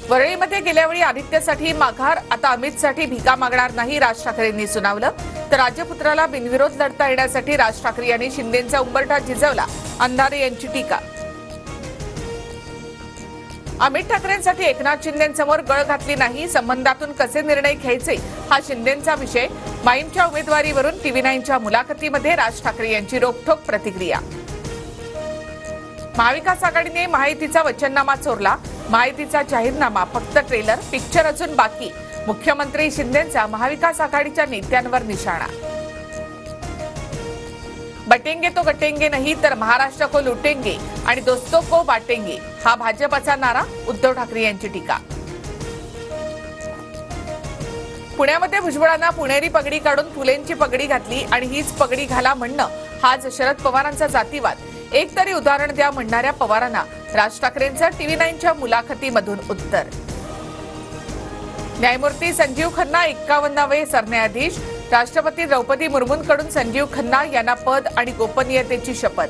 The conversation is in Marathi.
वरळीमध्ये गेल्यावेळी आदित्यसाठी माघार, आता अमितसाठी भिका मागणार नाही, राज ठाकरेंनी सुनावलं. तर राजपुत्राला बिनविरोध लढता येण्यासाठी राज ठाकरे यांनी शिंदेंचा उंबरठा झिजवला, अंधारे यांची टीका. अमित ठाकरेंसाठी एकनाथ शिंदेंसमोर गळ घातली नाही, संबंधातून कसे निर्णय घ्यायचे हा शिंदेंचा विषय. माईमच्या उमेदवारीवरून TV9च्या मुलाखतीमध्ये राज ठाकरे यांची रोखठोक प्रतिक्रिया. महाविकास आघाडीने महायुतीचा वचननामा चोरला, महायुतीचा जाहीरनामा फक्त ट्रेलर, पिक्चर अजून बाकी. मुख्यमंत्री शिंदेंचा महाविकास आघाडीच्या नेत्यांवर निशाणा. बटेंगे तो गटेंगे नहीं तर महाराष्ट्र को लुटेंगे आणि दोस्तों को बाटेंगे हा भाजपचा नारा, उद्धव ठाकरे यांची टीका. पुण्यामध्ये भुजबळांना पुणेरी पगडी काढून फुलेंची पगडी घातली आणि हीच पगडी घाला म्हणणं हाच शरद पवारांचा जातीवाद. एक तरी उदाहरण द्या म्हणणाऱ्या पवारांना राज ठाकरेंचं TV9च्या मुलाखतीमधून उत्तर. न्यायमूर्ती संजीव खन्ना 51वे सरन्यायाधीश. राष्ट्रपती द्रौपदी मुर्मूंकडून संजीव खन्ना यांना पद आणि गोपनीयतेची शपथ.